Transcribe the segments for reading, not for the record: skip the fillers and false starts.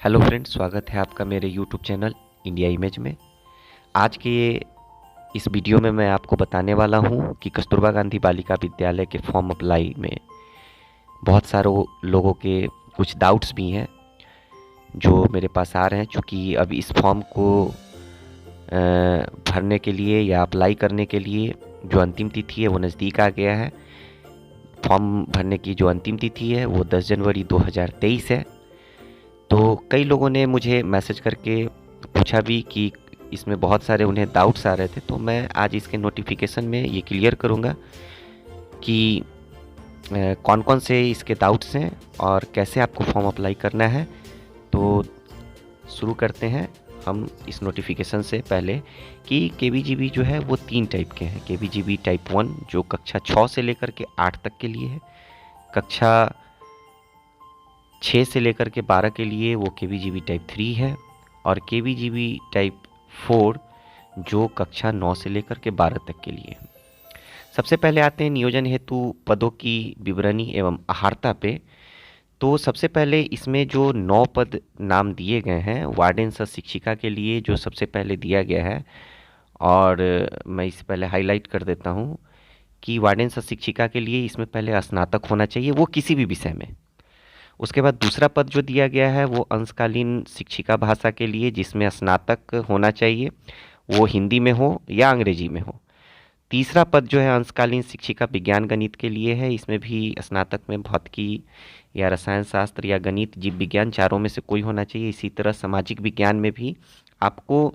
Hello friends, स्वागत है आपका मेरे यूट्यूब चैनल इंडिया इमेज में। आज के इस वीडियो में मैं आपको बताने वाला हूं कि कस्तूरबा गांधी बालिका विद्यालय के फॉर्म अप्लाई में बहुत सारे लोगों के कुछ डाउट्स भी हैं जो मेरे पास आ रहे हैं। चूँकि अब इस फॉर्म को भरने के लिए या अप्लाई करने के लिए जो अंतिम तिथि है वो नज़दीक आ गया है। फॉर्म भरने की जो अंतिम तिथि है वो 10 जनवरी 2023 है। तो कई लोगों ने मुझे मैसेज करके पूछा भी कि इसमें बहुत सारे उन्हें डाउट्स आ रहे थे, तो मैं आज इसके नोटिफिकेशन में ये क्लियर करूँगा कि कौन कौन से इसके डाउट्स हैं और कैसे आपको फॉर्म अप्लाई करना है। तो शुरू करते हैं हम इस नोटिफिकेशन से पहले कि केबीजीबी जो है वो 3 टाइप के हैं। केबीजीबी टाइप 1 जो कक्षा 6 से लेकर के 8 तक के लिए है, कक्षा 6 से लेकर के 12 के लिए वो केबीजीबी टाइप 3 है, और केबीजीबी टाइप 4 जो कक्षा 9 से लेकर के 12 तक के लिए है। सबसे पहले आते हैं नियोजन हेतु पदों की विवरणी एवं अहार्ता पे। तो सबसे पहले इसमें जो 9 पद नाम दिए गए हैं, वार्डन सह शिक्षिका के लिए जो सबसे पहले दिया गया है, और मैं इसे पहले हाईलाइट कर देता हूँ कि वार्डन सह शिक्षिका के लिए इसमें पहले स्नातक होना चाहिए, वो किसी भी विषय में। उसके बाद दूसरा पद जो दिया गया है वो अंशकालीन शिक्षिका भाषा के लिए, जिसमें स्नातक होना चाहिए, वो हिंदी में हो या अंग्रेजी में हो। तीसरा पद जो है अंशकालीन शिक्षिका विज्ञान गणित के लिए है, इसमें भी स्नातक में भौतिकी या रसायन शास्त्र या गणित, जीव विज्ञान, चारों में से कोई होना चाहिए। इसी तरह सामाजिक विज्ञान में भी आपको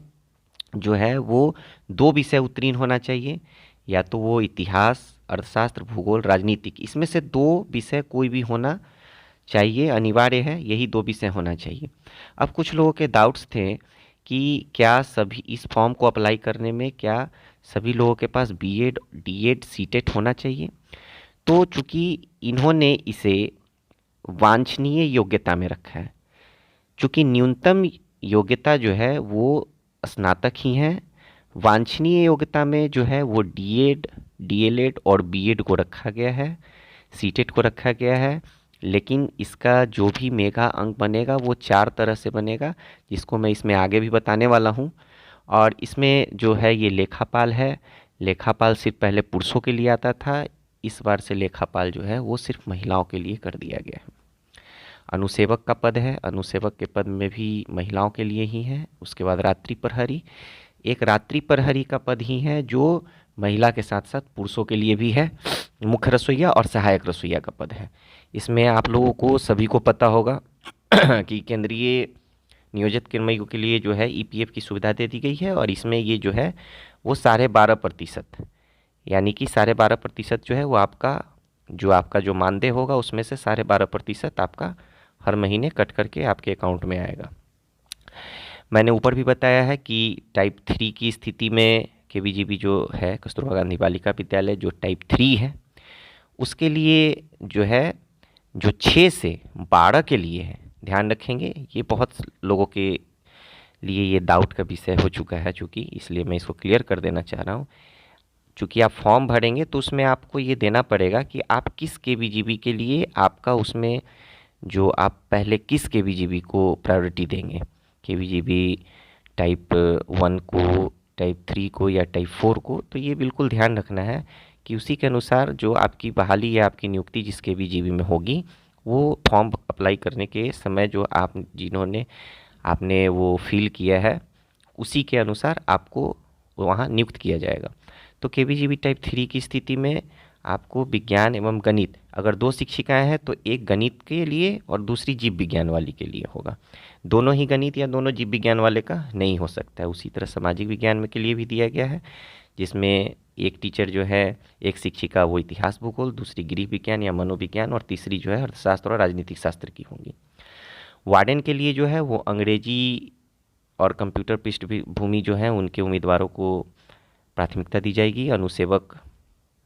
जो है वो 2 विषय उत्तीर्ण होना चाहिए, या तो वो इतिहास, अर्थशास्त्र, भूगोल, राजनीतिक, इसमें से 2 विषय कोई भी होना चाहिए, अनिवार्य है, यही 2 विषय होना चाहिए। अब कुछ लोगों के डाउट्स थे कि क्या सभी इस फॉर्म को अप्लाई करने में क्या सभी लोगों के पास बीएड, डीएड, सीटेट होना चाहिए। तो चूंकि इन्होंने इसे वांछनीय योग्यता में रखा है, चूंकि न्यूनतम योग्यता जो है वो स्नातक ही है, वांछनीय योग्यता में जो है वो डीएड, डीएलएड और बीएड को रखा गया है, सीटेट को रखा गया है। लेकिन इसका जो भी मेगा अंक बनेगा वो 4 तरह से बनेगा, जिसको मैं इसमें आगे भी बताने वाला हूँ। और इसमें जो है ये लेखापाल है। लेखापाल सिर्फ पहले पुरुषों के लिए आता था, इस बार से लेखापाल जो है वो सिर्फ महिलाओं के लिए कर दिया गया है। अनुसेवक का पद है, अनुसेवक के पद में भी महिलाओं के लिए ही है। उसके बाद रात्रि प्रहरी, एक रात्रि प्रहरी का पद ही है जो महिला के साथ साथ पुरुषों के लिए भी है। मुख्य रसोइया और सहायक रसोइया का पद है। इसमें आप लोगों को सभी को पता होगा कि केंद्रीय नियोजित कर्मियों के लिए जो है ईपीएफ की सुविधा दे दी गई है, और इसमें ये जो है वो 12.5%, यानी कि 12.5% जो है वो आपका जो मानदेय होगा उसमें से 12.5% आपका हर महीने कट करके आपके अकाउंट में आएगा। मैंने ऊपर भी बताया है कि टाइप 3 की स्थिति में केबीजीबी जो है कस्तूरबा गांधी बालिका विद्यालय जो टाइप 3 है, उसके लिए जो है जो 6 से 12 के लिए है, ध्यान रखेंगे, ये बहुत लोगों के लिए ये डाउट का विषय हो चुका है चूँकि, इसलिए मैं इसको क्लियर कर देना चाह रहा हूँ। चूँकि आप फॉर्म भरेंगे तो उसमें आपको ये देना पड़ेगा कि आप किस केबीजीबी के लिए, आपका उसमें जो आप पहले किस केबीजीबी को प्रायोरिटी देंगे, केबीजीबी टाइप 1 को, टाइप 3 को या टाइप 4 को। तो ये बिल्कुल ध्यान रखना है कि उसी के अनुसार जो आपकी बहाली या आपकी नियुक्ति जिस केबीजीबी में होगी, वो फॉर्म अप्लाई करने के समय जो आपने वो फिल किया है, उसी के अनुसार आपको वहाँ नियुक्त किया जाएगा। तो केबीजीबी टाइप 3 की स्थिति में आपको विज्ञान एवं गणित, अगर 2 शिक्षिकाएं हैं तो एक गणित के लिए और दूसरी जीव विज्ञान वाली के लिए होगा। दोनों ही गणित या दोनों जीव विज्ञान वाले का नहीं हो सकता है। उसी तरह सामाजिक विज्ञान में के लिए भी दिया गया है, जिसमें एक टीचर जो है, एक शिक्षिका वो इतिहास भूगोल, दूसरी गृह विज्ञान या मनोविज्ञान, और तीसरी जो है अर्थशास्त्र और राजनीतिक शास्त्र की होंगी। वार्डन के लिए जो है वो अंग्रेजी और कंप्यूटर पृष्ठभूमि जो है उनके उम्मीदवारों को प्राथमिकता दी जाएगी। अनुसेवक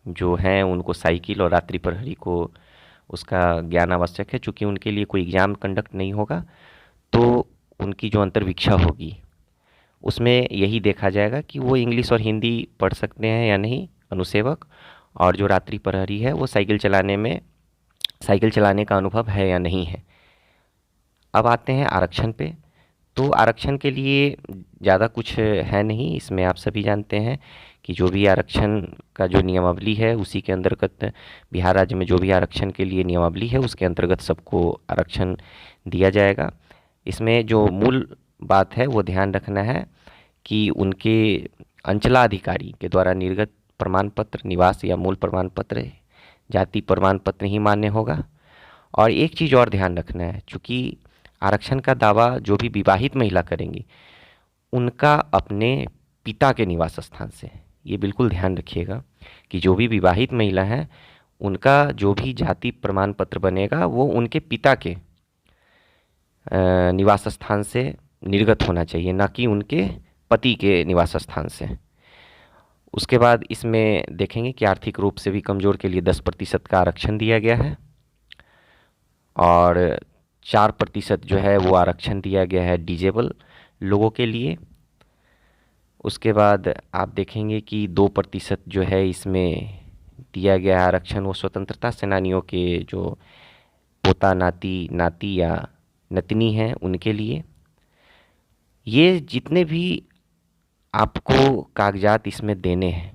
जो हैं उनको साइकिल और रात्रि प्रहरी को उसका ज्ञान आवश्यक है, चूँकि उनके लिए कोई एग्ज़ाम कंडक्ट नहीं होगा। तो उनकी जो अंतर्वीक्षा होगी उसमें यही देखा जाएगा कि वो इंग्लिश और हिंदी पढ़ सकते हैं या नहीं अनुसेवक, और जो रात्रि प्रहरी है वो साइकिल चलाने का अनुभव है या नहीं है। अब आते हैं आरक्षण पे। तो आरक्षण के लिए ज़्यादा कुछ है नहीं, इसमें आप सभी जानते हैं कि जो भी आरक्षण का जो नियमावली है उसी के अंतर्गत बिहार राज्य में जो भी आरक्षण के लिए नियमावली है उसके अंतर्गत सबको आरक्षण दिया जाएगा। इसमें जो मूल बात है वो ध्यान रखना है कि उनके अंचलाधिकारी के द्वारा निर्गत प्रमाण पत्र, निवास या मूल प्रमाण पत्र, जाति प्रमाण पत्र ही मान्य होगा। और एक चीज़ और ध्यान रखना है, चूँकि आरक्षण का दावा जो भी विवाहित महिला करेंगी उनका अपने पिता के निवास स्थान से, ये बिल्कुल ध्यान रखिएगा कि जो भी विवाहित महिला है उनका जो भी जाति प्रमाण पत्र बनेगा वो उनके पिता के निवास स्थान से निर्गत होना चाहिए, ना कि उनके पति के निवास स्थान से। उसके बाद इसमें देखेंगे कि आर्थिक रूप से भी कमज़ोर के लिए 10% का आरक्षण दिया गया है और 4% जो है वो आरक्षण दिया गया है डिजेबल लोगों के लिए। उसके बाद आप देखेंगे कि 2% जो है इसमें दिया गया है आरक्षण वो स्वतंत्रता सेनानियों के जो पोता नाती नाती या नतनी हैं उनके लिए। ये जितने भी आपको कागजात इसमें देने हैं,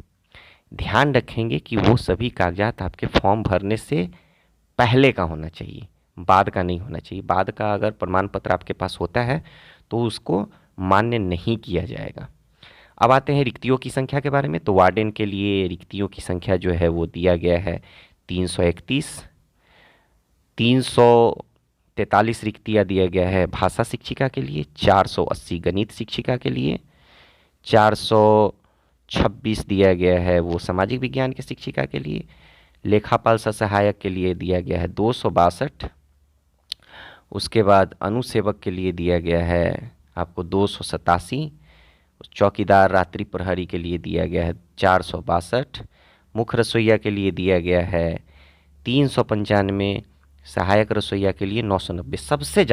ध्यान रखेंगे कि वो सभी कागजात आपके फॉर्म भरने से पहले का होना चाहिए, बाद का नहीं होना चाहिए। बाद का अगर प्रमाण पत्र आपके पास होता है तो उसको मान्य नहीं किया जाएगा। अब आते हैं रिक्तियों की संख्या के बारे में। तो वार्डन के लिए रिक्तियों की संख्या जो है वो दिया गया है 331। 343 रिक्तियाँ दिया गया है भाषा शिक्षिका के लिए, 480 गणित शिक्षिका के लिए, 426 दिया गया है वो सामाजिक विज्ञान के शिक्षिका के लिए, लेखापाल सहायक के लिए दिया गया है 262। उसके बाद अनुसेवक के लिए दिया गया है आपको 287। चौकीदार रात्रि प्रहरी के लिए दिया गया है 462। मुख्य रसोइया के लिए दिया गया है 395। सहायक रसोइया के लिए 990। सबसे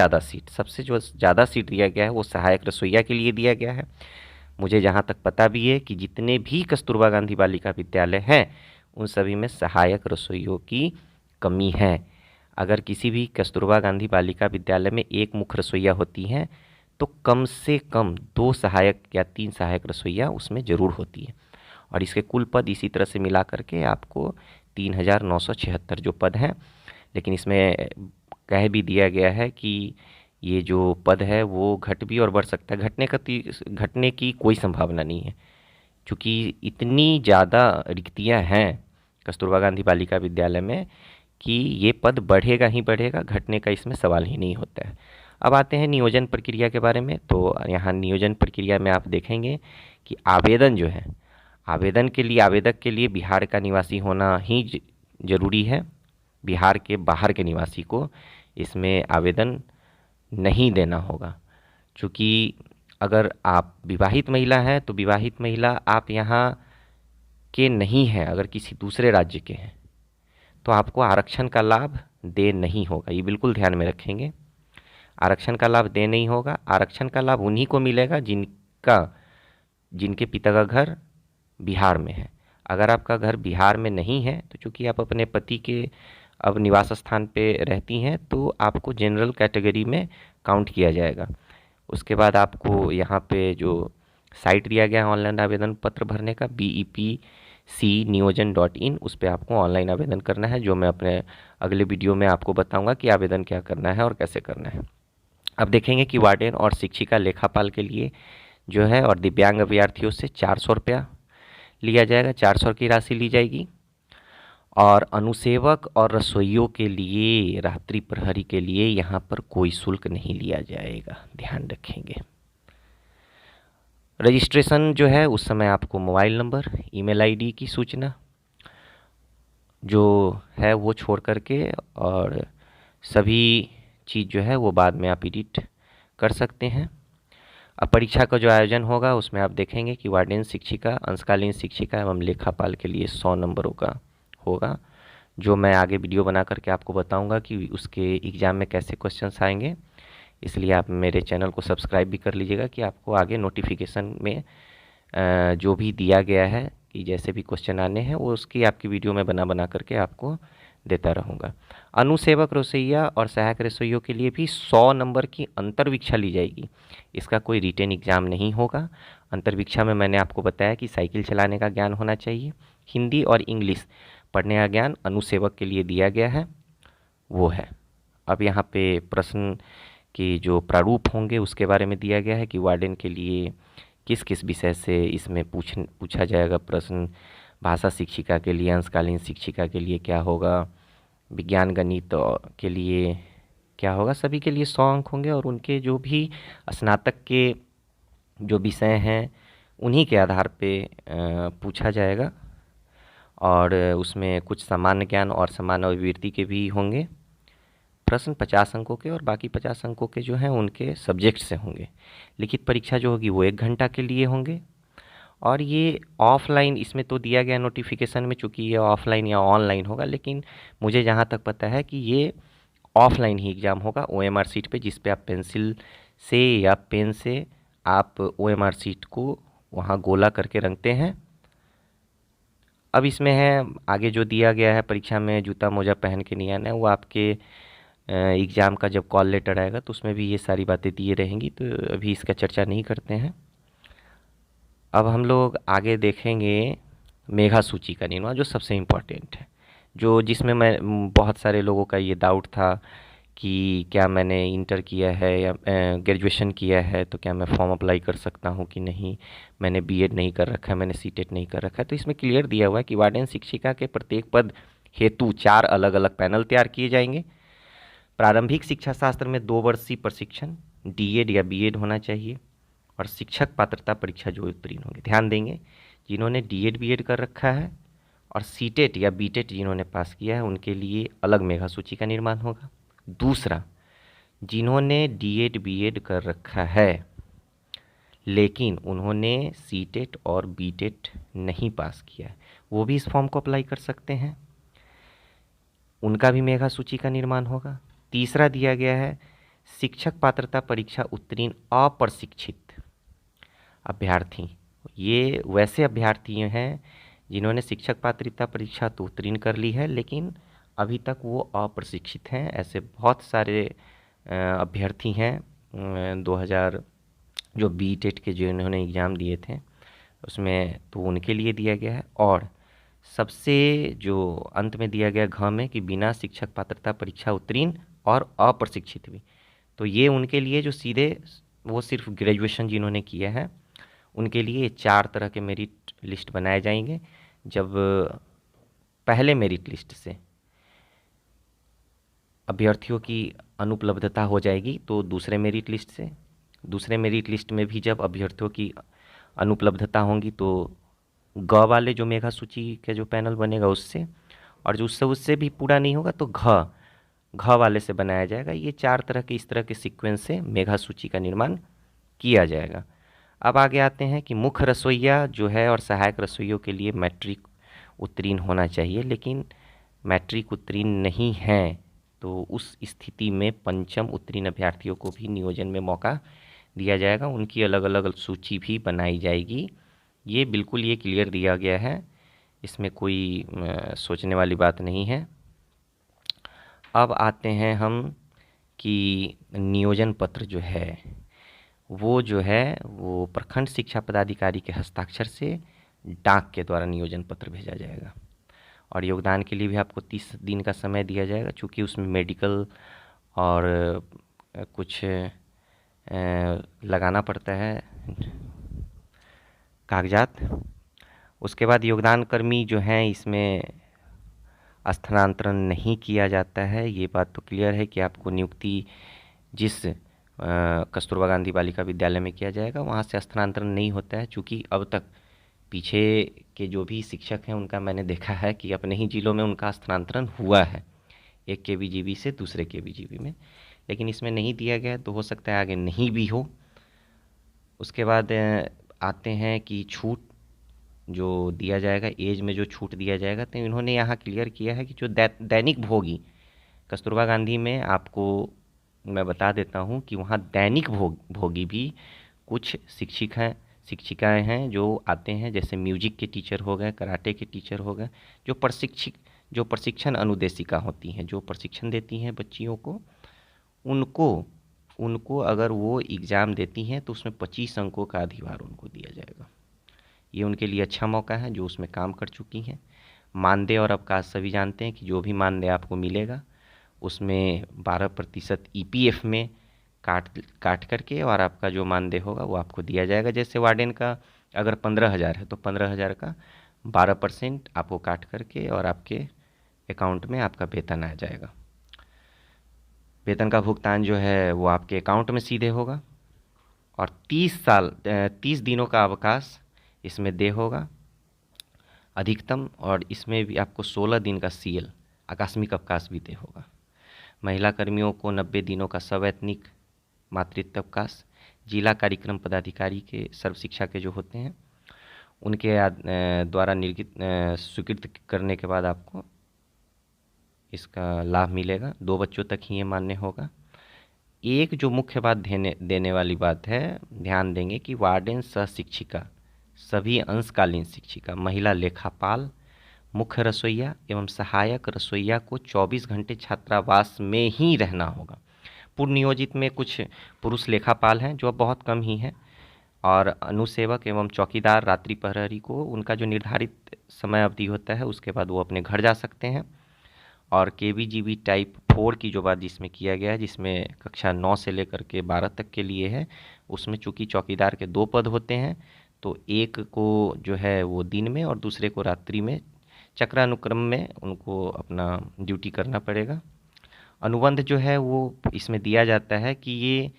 जो ज़्यादा सीट दिया गया है वो सहायक रसोइया के लिए दिया गया है। मुझे जहाँ तक पता भी है कि जितने भी कस्तूरबा गांधी बालिका विद्यालय हैं उन सभी में सहायक रसोइयों की कमी है। अगर किसी भी कस्तूरबा गांधी बालिका विद्यालय में एक मुख्य रसोइया होती हैं तो कम से कम 2 सहायक या 3 सहायक रसोइया उसमें ज़रूर होती है। और इसके कुल पद इसी तरह से मिला करके आपको 3976 जो पद हैं। लेकिन इसमें कह भी दिया गया है कि ये जो पद है वो घट भी और बढ़ सकता है। घटने की कोई संभावना नहीं है, क्योंकि इतनी ज़्यादा रिक्तियां हैं कस्तूरबा गांधी बालिका विद्यालय में कि ये पद बढ़ेगा ही बढ़ेगा, घटने का इसमें सवाल ही नहीं होता है। अब आते हैं नियोजन प्रक्रिया के बारे में। तो यहाँ नियोजन प्रक्रिया में आप देखेंगे कि आवेदन जो है, आवेदन के लिए आवेदक के लिए बिहार का निवासी होना ही ज़रूरी है। बिहार के बाहर के निवासी को इसमें आवेदन नहीं देना होगा। चूँकि अगर आप विवाहित महिला हैं तो विवाहित महिला आप यहाँ के नहीं हैं, अगर किसी दूसरे राज्य के हैं तो आपको आरक्षण का लाभ दे नहीं होगा। ये बिल्कुल ध्यान में रखेंगे, आरक्षण का लाभ दे नहीं होगा। आरक्षण का लाभ उन्हीं को मिलेगा जिनके पिता का घर बिहार में है। अगर आपका घर बिहार में नहीं है तो चूँकि आप अपने पति के अब निवास स्थान पे रहती हैं तो आपको जनरल कैटेगरी में काउंट किया जाएगा। उसके बाद आपको यहाँ पे जो साइट दिया गया है ऑनलाइन आवेदन पत्र भरने का BEPCniyojan.in, उस पर आपको ऑनलाइन आवेदन करना है, जो मैं अपने अगले वीडियो में आपको बताऊंगा कि आवेदन क्या करना है और कैसे करना है। अब देखेंगे कि वार्डन और शिक्षिका लेखापाल के लिए जो है और दिव्यांग अभ्यर्थियों से 400 रुपया लिया जाएगा, 400 की राशि ली जाएगी। और अनुसेवक और रसोइयों के लिए, रात्रि प्रहरी के लिए यहाँ पर कोई शुल्क नहीं लिया जाएगा, ध्यान रखेंगे। रजिस्ट्रेशन जो है उस समय आपको मोबाइल नंबर, ईमेल आईडी की सूचना जो है वो छोड़ करके और सभी चीज़ जो है वो बाद में आप एडिट कर सकते हैं। अब परीक्षा का जो आयोजन होगा उसमें आप देखेंगे कि वार्डन शिक्षिका, अंशकालीन शिक्षिका एवं लेखापाल के लिए 100 नंबरों का होगा, जो मैं आगे वीडियो बना करके आपको बताऊंगा कि उसके एग्ज़ाम में कैसे क्वेश्चंस आएंगे। इसलिए आप मेरे चैनल को सब्सक्राइब भी कर लीजिएगा कि आपको आगे नोटिफिकेशन में जो भी दिया गया है कि जैसे भी क्वेश्चन आने हैं वो उसकी आपकी वीडियो में बना करके आपको देता रहूँगा। अनुसेवक रसोइया और सहायक रसोइयों के लिए भी 100 नंबर की अंतर्वीक्षा ली जाएगी। इसका कोई रिटेन एग्ज़ाम नहीं होगा। अंतर्वीक्षा में मैंने आपको बताया कि साइकिल चलाने का ज्ञान होना चाहिए। हिंदी और इंग्लिश पढ़ने का ज्ञान अनुसेवक के लिए दिया गया है, वो है। अब यहाँ पे प्रश्न के जो प्रारूप होंगे उसके बारे में दिया गया है कि वार्डन के लिए किस किस विषय से इसमें पूछा जाएगा प्रश्न। भाषा शिक्षिका के लिए, अंशकालीन शिक्षिका के लिए क्या होगा, विज्ञान गणित के लिए क्या होगा, सभी के लिए 100 अंक होंगे और उनके जो भी स्नातक के जो विषय हैं उन्हीं के आधार पे पूछा जाएगा। और उसमें कुछ सामान्य ज्ञान और सामान्य अभिवृत्ति के भी होंगे प्रश्न 50 अंकों के, और बाकी 50 अंकों के जो हैं उनके सब्जेक्ट से होंगे। लिखित परीक्षा जो होगी वो 1 घंटा के लिए होंगे। और ये ऑफलाइन, इसमें तो दिया गया नोटिफिकेशन में, चूँकि ये ऑफलाइन या ऑनलाइन होगा, लेकिन मुझे जहाँ तक पता है कि ये ऑफलाइन ही एग्ज़ाम होगा OMR सीट पे, जिस पे आप पेंसिल से या पेन से आप OMR सीट को वहाँ गोला करके रंगते हैं। अब इसमें है आगे जो दिया गया है, परीक्षा में जूता मोजा पहन के नहीं आना है, वो आपके एग्ज़ाम का जब कॉल लेटर आएगा तो उसमें भी ये सारी बातें दिए रहेंगी, तो अभी इसका चर्चा नहीं करते हैं। अब हम लोग आगे देखेंगे मेघा सूची का निर्माण, जो सबसे इम्पोर्टेंट है, जो जिसमें मैं बहुत सारे लोगों का ये डाउट था कि क्या मैंने इंटर किया है या ग्रेजुएशन किया है तो क्या मैं फॉर्म अप्लाई कर सकता हूँ कि नहीं, मैंने बीएड नहीं कर रखा है, मैंने सीटेट नहीं कर रखा है। तो इसमें क्लियर दिया हुआ है कि वार्डन शिक्षिका के प्रत्येक पद हेतु 4 अलग अलग पैनल तैयार किए जाएंगे। प्रारंभिक शिक्षा शास्त्र में 2 वर्षीय प्रशिक्षण, डीएड या बीएड होना चाहिए, और शिक्षक पात्रता परीक्षा जो उत्तीर्ण होंगे। ध्यान देंगे जिन्होंने डीएड बीएड कर रखा है और सीटेट या बीटेट जिन्होंने पास किया है उनके लिए अलग मेघा सूची का निर्माण होगा। दूसरा, जिन्होंने डीएड बीएड कर रखा है लेकिन उन्होंने सीटेट और बीटेट नहीं पास किया है, वो भी इस फॉर्म को अप्लाई कर सकते हैं, उनका भी मेघा सूची का निर्माण होगा। तीसरा दिया गया है शिक्षक पात्रता परीक्षा उत्तीर्ण अप्रशिक्षित अभ्यर्थी। ये वैसे अभ्यर्थी हैं जिन्होंने शिक्षक पात्रता परीक्षा तो उत्तीर्ण कर ली है लेकिन अभी तक वो अप्रशिक्षित हैं। ऐसे बहुत सारे अभ्यर्थी हैं 2000 जो बीटेट के जिन्होंने एग्ज़ाम दिए थे उसमें, तो उनके लिए दिया गया है। और सबसे जो अंत में दिया गया घ में कि बिना शिक्षक पात्रता परीक्षा उत्तीर्ण और अप्रशिक्षित भी, तो ये उनके लिए जो सीधे वो सिर्फ ग्रेजुएशन जिन्होंने किया है उनके लिए 4 तरह के मेरिट लिस्ट बनाए जाएंगे। जब पहले मेरिट लिस्ट से अभ्यर्थियों की अनुपलब्धता हो जाएगी तो दूसरे मेरिट लिस्ट से, दूसरे मेरिट लिस्ट में भी जब अभ्यर्थियों की अनुपलब्धता होंगी तो ग वाले जो मेघा सूची के जो पैनल बनेगा उससे, और जो उससे भी पूरा नहीं होगा तो घ वाले से बनाया जाएगा। ये 4 तरह के इस तरह के सीक्वेंस से मेघा सूची का निर्माण किया जाएगा। अब आगे आते हैं कि मुख्य रसोइया जो है और सहायक रसोइयों के लिए मैट्रिक उत्तीर्ण होना चाहिए, लेकिन मैट्रिक उत्तीर्ण नहीं है तो उस स्थिति में पंचम उत्तीर्ण अभ्यर्थियों को भी नियोजन में मौका दिया जाएगा, उनकी अलग अलग सूची भी बनाई जाएगी। ये बिल्कुल ये क्लियर दिया गया है, इसमें कोई सोचने वाली बात नहीं है। अब आते हैं हम कि नियोजन पत्र जो है वो प्रखंड शिक्षा पदाधिकारी के हस्ताक्षर से डाक के द्वारा नियोजन पत्र भेजा जाएगा। और योगदान के लिए भी आपको 30 दिन का समय दिया जाएगा, चूँकि उसमें मेडिकल और कुछ लगाना पड़ता है कागजात। उसके बाद योगदान कर्मी जो हैं इसमें स्थानांतरण नहीं किया जाता है। ये बात तो क्लियर है कि आपको नियुक्ति जिस कस्तूरबा गांधी बालिका विद्यालय में किया जाएगा वहाँ से स्थानांतरण नहीं होता है, चूँकि अब तक पीछे के जो भी शिक्षक हैं उनका मैंने देखा है कि अपने ही ज़िलों में उनका स्थानांतरण हुआ है, एक KVGB से दूसरे KVGB में, लेकिन इसमें नहीं दिया गया तो हो सकता है आगे नहीं भी हो। उसके बाद आते हैं कि छूट जो दिया जाएगा, एज में जो छूट दिया जाएगा, तो इन्होंने यहाँ क्लियर किया है कि जो दैनिक भोगी कस्तूरबा गांधी में, आपको मैं बता देता हूँ कि वहाँ दैनिक भोगी भी कुछ शिक्षिकाएं हैं जो आते हैं, जैसे म्यूजिक के टीचर हो गए, कराटे के टीचर हो गए, जो प्रशिक्षित जो प्रशिक्षण अनुदेशिका होती हैं, जो प्रशिक्षण देती हैं बच्चियों को, उनको उनको अगर वो एग्ज़ाम देती हैं तो उसमें 25 अंकों का अधिभार उनको दिया जाएगा। ये उनके लिए अच्छा मौका है जो उसमें काम कर चुकी हैं। मानदेय और अवकाश सभी जानते हैं कि जो भी मानदेय आपको मिलेगा उसमें 12% ईपीएफ में काट करके और आपका जो मानदेय होगा वो आपको दिया जाएगा। जैसे वार्डन का अगर 15,000 है तो 15,000 का 12% आपको काट करके और आपके अकाउंट में आपका वेतन आ जाएगा। वेतन का भुगतान जो है वो आपके अकाउंट में सीधे होगा और 30 दिनों का अवकाश इसमें दे होगा अधिकतम, और इसमें भी आपको 16 दिन का सीएल आकस्मिक अवकाश भी दे होगा। महिला कर्मियों को 90 दिनों का सवैतनिक मातृत्व अवकाश, जिला कार्यक्रम पदाधिकारी के सर्व शिक्षा के जो होते हैं उनके द्वारा निर्गत स्वीकृत करने के बाद आपको इसका लाभ मिलेगा। 2 बच्चों तक ही ये मान्य होगा। एक जो मुख्य बात देने वाली बात है, ध्यान देंगे कि वार्डन सह शिक्षिका, सभी अंशकालीन शिक्षिका, महिला लेखापाल, मुख्य रसोइया एवं सहायक रसोइया को 24 घंटे छात्रावास में ही रहना होगा। पूर्व नियोजित में कुछ पुरुष लेखापाल हैं जो अब बहुत कम ही हैं, और अनुसेवक एवं चौकीदार रात्रि प्रहरी को उनका जो निर्धारित समय अवधि होता है उसके बाद वो अपने घर जा सकते हैं। और केवीजीबी टाइप 4 की जो बात जिसमें किया गया है, जिसमें कक्षा 9 से लेकर के 12 तक के लिए है, उसमें चूँकि चौकीदार के 2 पद होते हैं तो एक को जो है वो दिन में और दूसरे को रात्रि में चक्रानुक्रम में उनको अपना ड्यूटी करना पड़ेगा। अनुबंध जो है वो इसमें दिया जाता है कि ये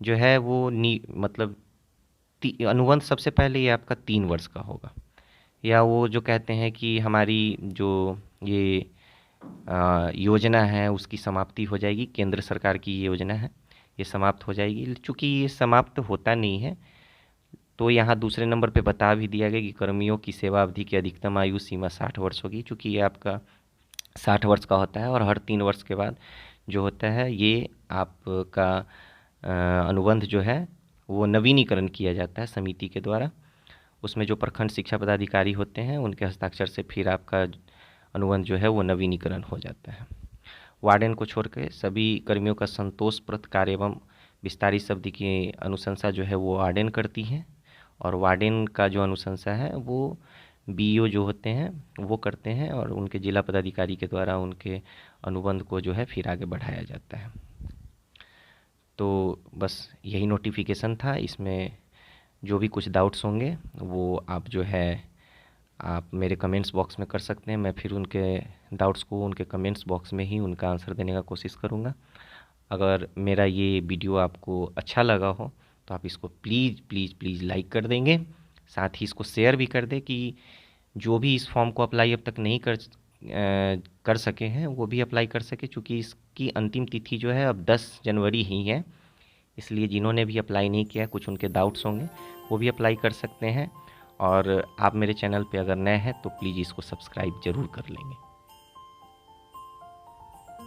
जो है वो मतलब अनुबंध सबसे पहले ये आपका 3 वर्ष का होगा, या वो जो कहते हैं कि हमारी जो ये योजना है उसकी समाप्ति हो जाएगी, केंद्र सरकार की ये योजना है ये समाप्त हो जाएगी। चूँकि ये समाप्त होता नहीं है तो यहाँ दूसरे नंबर पे बता भी दिया गया कि कर्मियों की सेवा अवधि की अधिकतम आयु सीमा 60 वर्ष होगी। चूँकि ये आपका 60 वर्ष का होता है और हर 3 वर्ष के बाद जो होता है ये आपका अनुबंध जो है वो नवीनीकरण किया जाता है समिति के द्वारा। उसमें जो प्रखंड शिक्षा पदाधिकारी होते हैं उनके हस्ताक्षर से फिर आपका अनुबंध जो है वो नवीनीकरण हो जाता है। वार्डन को छोड़ के सभी कर्मियों का संतोषप्रद कार्य एवं विस्तारित अवधि की अनुशंसा जो है वो वार्डन करती हैं, और वार्डन का जो अनुशंसा है वो बीईओ जो होते हैं वो करते हैं, और उनके जिला पदाधिकारी के द्वारा उनके अनुबंध को जो है फिर आगे बढ़ाया जाता है। तो बस यही नोटिफिकेशन था। इसमें जो भी कुछ डाउट्स होंगे वो आप जो है आप मेरे कमेंट्स बॉक्स में कर सकते हैं। मैं फिर उनके डाउट्स को उनके कमेंट्स बॉक्स में ही उनका आंसर देने का कोशिश करूँगा। अगर मेरा ये वीडियो आपको अच्छा लगा हो तो आप इसको प्लीज़ प्लीज़ प्लीज़ लाइक कर देंगे, साथ ही इसको शेयर भी कर दें कि जो भी इस फॉर्म को अप्लाई अब तक नहीं कर सके हैं वो भी अप्लाई कर सके। चूँकि इसकी अंतिम तिथि जो है अब 10 जनवरी ही है, इसलिए जिन्होंने भी अप्लाई नहीं किया, कुछ उनके डाउट्स होंगे, वो भी अप्लाई कर सकते हैं। और आप मेरे चैनल पे अगर नए हैं तो प्लीज़ इसको सब्सक्राइब ज़रूर कर लेंगे।